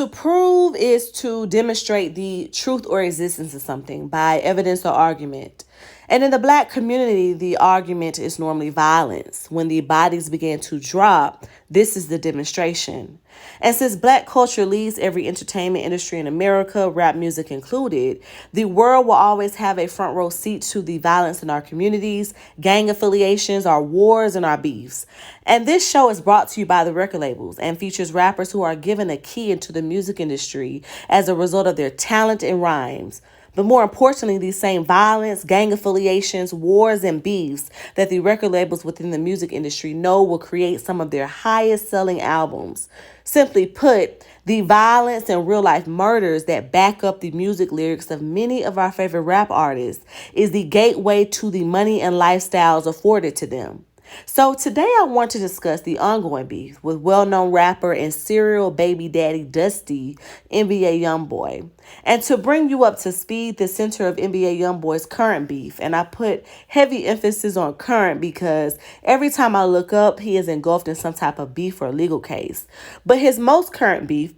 To prove is to demonstrate the truth or existence of something by evidence or argument. And in the Black community, the argument is normally violence. When the bodies begin to drop, this is the demonstration. And since Black culture leads every entertainment industry in America, rap music included, the world will always have a front row seat to the violence in our communities, gang affiliations, our wars, and our beefs. And this show is brought to you by the record labels and features rappers who are given a key into the music industry as a result of their talent and rhymes. But more importantly, these same violence, gang affiliations, wars, and beefs that the record labels within the music industry know will create some of their highest selling albums. Simply put, the violence and real life murders that back up the music lyrics of many of our favorite rap artists is the gateway to the money and lifestyles afforded to them. So today I want to discuss the ongoing beef with well-known rapper and serial baby daddy Dusty, NBA Youngboy. And to bring you up to speed, the center of NBA Youngboy's current beef, and I put heavy emphasis on current because every time I look up, he is engulfed in some type of beef or legal case. But his most current beef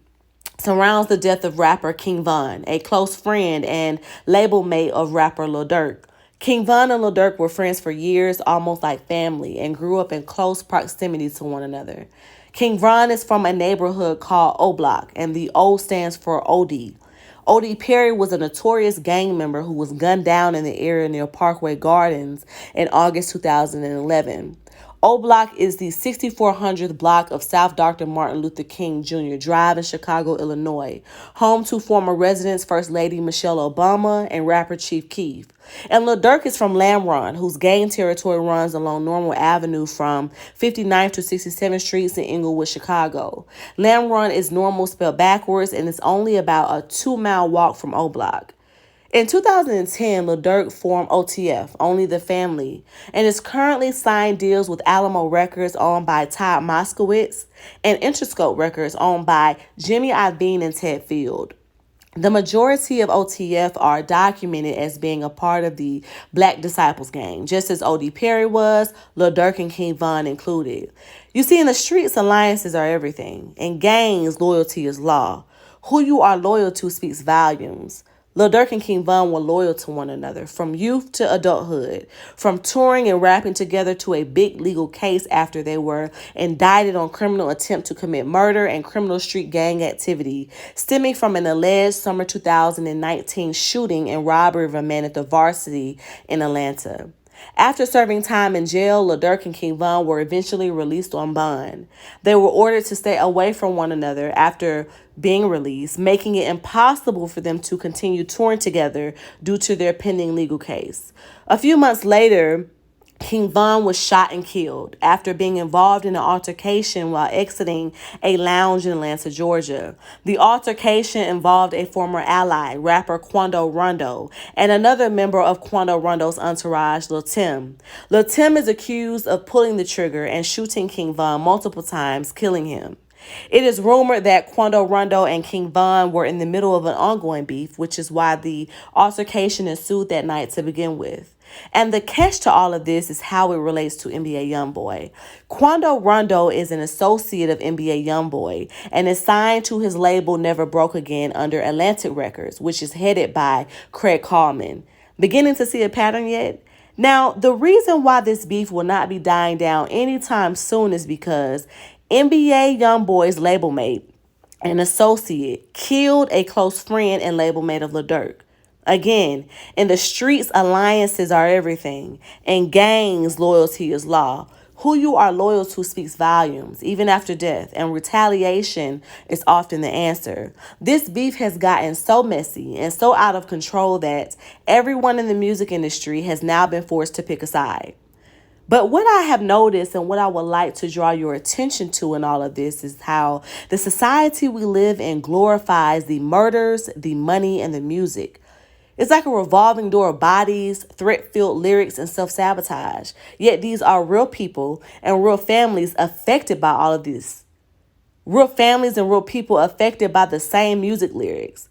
surrounds the death of rapper King Von, a close friend and label mate of rapper Lil Durk. King Von and Lil Durk were friends for years, almost like family, and grew up in close proximity to one another. King Von is from a neighborhood called O Block, and the O stands for OD. OD Perry was a notorious gang member who was gunned down in the area near Parkway Gardens in August 2011. O Block is the 6400th block of South Dr. Martin Luther King Jr. Drive in Chicago, Illinois, home to former residents First Lady Michelle Obama and rapper Chief Keef. And Lil Durk is from Lamron, whose gang territory runs along Normal Avenue from 59th to 67th Streets in Inglewood, Chicago. Lamron is normal spelled backwards and is only about a 2-mile walk from O Block. In 2010, Lil Durk formed OTF, Only the Family, and is currently signed deals with Alamo Records owned by Todd Moskowitz and Interscope Records owned by Jimmy Iovine and Ted Field. The majority of OTF are documented as being a part of the Black Disciples gang, just as O.D. Perry was, Lil Durk and King Von included. You see, in the streets, alliances are everything. In gangs, loyalty is law. Who you are loyal to speaks volumes. Lil Durk and King Von were loyal to one another from youth to adulthood, from touring and rapping together to a big legal case after they were indicted on criminal attempt to commit murder and criminal street gang activity stemming from an alleged summer 2019 shooting and robbery of a man at the Varsity in Atlanta. After serving time in jail, Lil Durk and King Von were eventually released on bond. They were ordered to stay away from one another after being released, making it impossible for them to continue touring together due to their pending legal case. A few months later, King Von was shot and killed after being involved in an altercation while exiting a lounge in Atlanta, Georgia. The altercation involved a former ally, rapper Quando Rondo, and another member of Quando Rondo's entourage, Lil Tim. Lil Tim is accused of pulling the trigger and shooting King Von multiple times, killing him. It is rumored that Quando Rondo and King Von were in the middle of an ongoing beef, which is why the altercation ensued that night to begin with. And the catch to all of this is how it relates to NBA Youngboy. Quando Rondo is an associate of NBA Youngboy and is signed to his label Never Broke Again under Atlantic Records, which is headed by Craig Kallman. Beginning to see a pattern yet? Now, the reason why this beef will not be dying down anytime soon is because NBA Youngboy's label mate, an associate, killed a close friend and label mate of Lil Durk. Again, in the streets, alliances are everything. In gangs, loyalty is law. Who you are loyal to speaks volumes, even after death, and retaliation is often the answer. This beef has gotten so messy and so out of control that everyone in the music industry has now been forced to pick a side. But what I have noticed and what I would like to draw your attention to in all of this is how the society we live in glorifies the murders, the money, and the music. It's like a revolving door of bodies, threat-filled lyrics, and self-sabotage. Yet these are real people and real families affected by all of this. Real families and real people affected by the same music lyrics.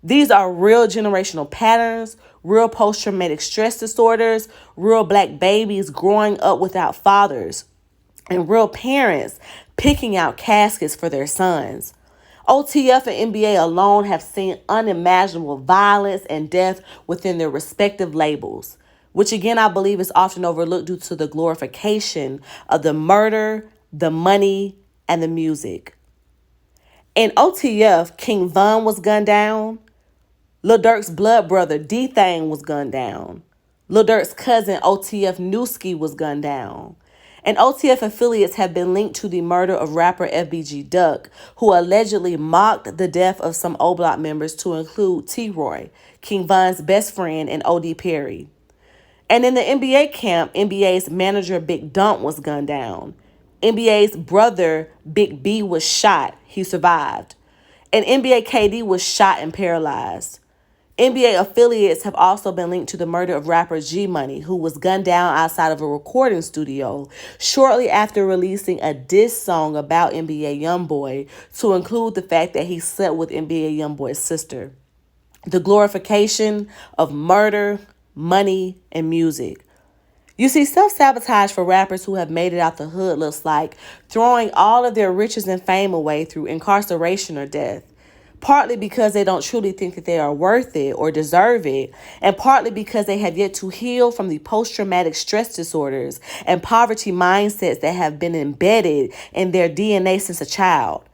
These are real generational patterns, real post-traumatic stress disorders, real Black babies growing up without fathers, and real parents picking out caskets for their sons. OTF and NBA alone have seen unimaginable violence and death within their respective labels, which again I believe is often overlooked due to the glorification of the murder, the money, and the music. In OTF, King Von was gunned down. Lil Durk's blood brother D-Thang was gunned down. Lil Durk's cousin OTF Newski was gunned down. And OTF affiliates have been linked to the murder of rapper FBG Duck, who allegedly mocked the death of some O Block members to include T-Roy, King Von's best friend, and O.D. Perry. And in the NBA camp, NBA's manager Big Dump was gunned down. NBA's brother Big B was shot. He survived. And NBA KD was shot and paralyzed. NBA affiliates have also been linked to the murder of rapper G Money, who was gunned down outside of a recording studio shortly after releasing a diss song about NBA Youngboy to include the fact that he slept with NBA Youngboy's sister. The glorification of murder, money, and music. You see, self-sabotage for rappers who have made it out the hood looks like throwing all of their riches and fame away through incarceration or death. Partly because they don't truly think that they are worth it or deserve it, and partly because they have yet to heal from the post-traumatic stress disorders and poverty mindsets that have been embedded in their DNA since a child.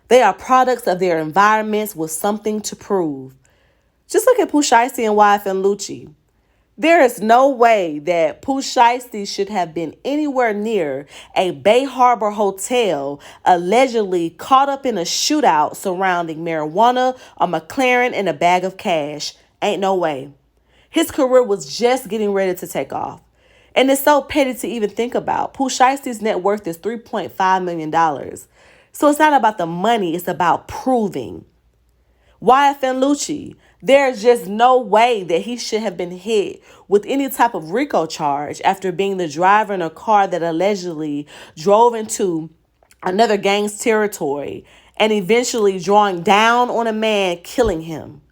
They are products of their environments with something to prove. Just look at Pooh Shiesty and YFN Lucci. There is no way that Pooh Shiesty should have been anywhere near a Bay Harbor hotel allegedly caught up in a shootout surrounding marijuana, a McLaren, and a bag of cash. Ain't no way. His career was just getting ready to take off. And it's so petty to even think about. Pooh Shiesty's net worth is $3.5 million. So it's not about the money, it's about proving. YFN Lucci, there's just no way that he should have been hit with any type of RICO charge after being the driver in a car that allegedly drove into another gang's territory and eventually drawing down on a man, killing him.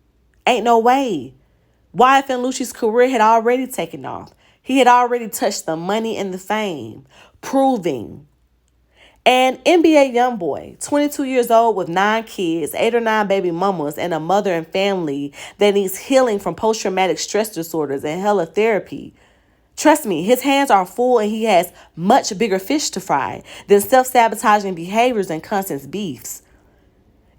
Ain't no way. YFN Lucci's career had already taken off. He had already touched the money and the fame, proving. And NBA Youngboy, 22 years old with 9 kids, 8 or 9 baby mamas, and a mother and family that needs healing from post-traumatic stress disorders and hella therapy. Trust me, his hands are full and he has much bigger fish to fry than self-sabotaging behaviors and constant beefs.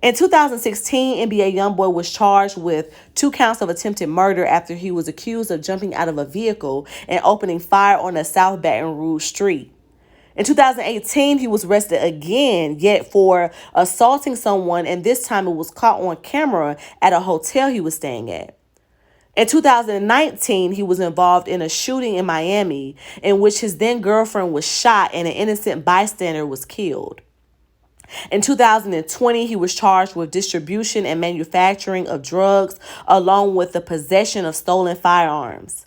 In 2016, NBA Youngboy was charged with 2 counts of attempted murder after he was accused of jumping out of a vehicle and opening fire on a South Baton Rouge street. In 2018, he was arrested again, yet for assaulting someone, and this time it was caught on camera at a hotel he was staying at. In 2019, he was involved in a shooting in Miami in which his then girlfriend was shot and an innocent bystander was killed. In 2020, he was charged with distribution and manufacturing of drugs along with the possession of stolen firearms.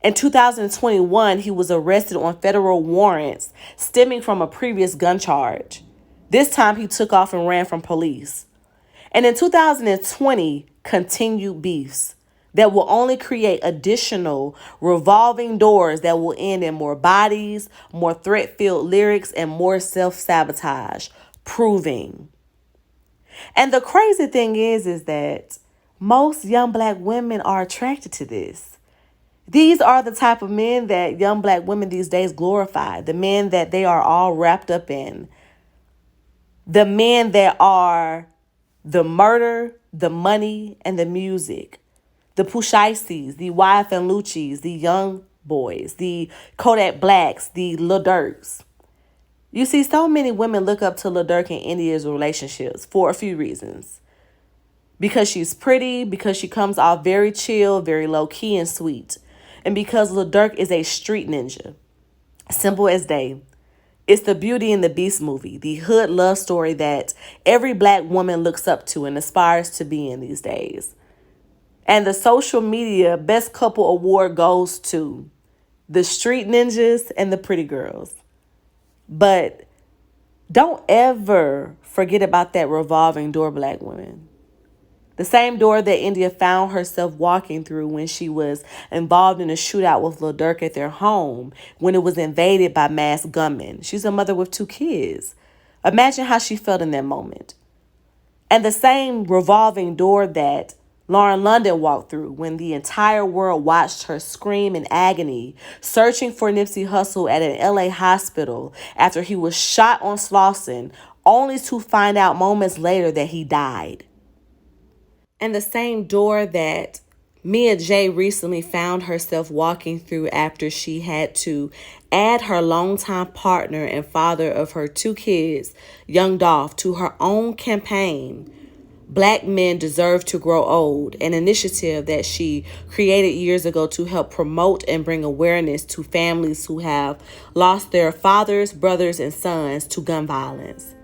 In 2021, he was arrested on federal warrants stemming from a previous gun charge. This time, he took off and ran from police. And in 2020, continued beefs that will only create additional revolving doors that will end in more bodies, more threat-filled lyrics, and more self-sabotage, proving. And the crazy thing is that most young black women are attracted to this. These are the type of men that young black women these days glorify. The men that they are all wrapped up in. The men that are the murder, the money, and the music. The Pooh Shiesties, the YFN Luccis, the Young Boys, the Kodak Blacks, the Lil Durks. You see, so many women look up to Lil Durk and India's relationships for a few reasons. Because she's pretty, because she comes off very chill, very low-key and sweet. And because Lil Durk is a street ninja. Simple as day. It's the Beauty and the Beast movie, the hood love story that every black woman looks up to and aspires to be in these days. And the social media best couple award goes to the street ninjas and the pretty girls. But don't ever forget about that revolving door, black women. The same door that India found herself walking through when she was involved in a shootout with Lil Durk at their home when it was invaded by masked gunmen. She's a mother with 2 kids. Imagine how she felt in that moment. And the same revolving door that Lauren London walked through when the entire world watched her scream in agony, searching for Nipsey Hussle at an LA hospital after he was shot on Slauson, only to find out moments later that he died. And the same door that Mia J recently found herself walking through after she had to add her longtime partner and father of her 2 kids, Young Dolph, to her own campaign, Black Men Deserve to Grow Old, an initiative that she created years ago to help promote and bring awareness to families who have lost their fathers, brothers, and sons to gun violence.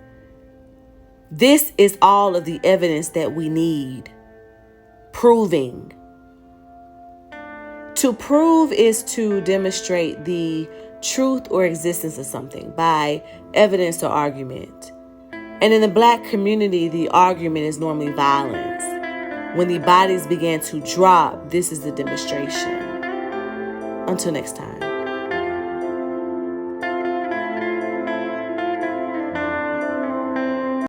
This is all of the evidence that we need. Proving. To prove is to demonstrate the truth or existence of something by evidence or argument. And in the Black community, the argument is normally violence. When the bodies began to drop, this is the demonstration. Until next time.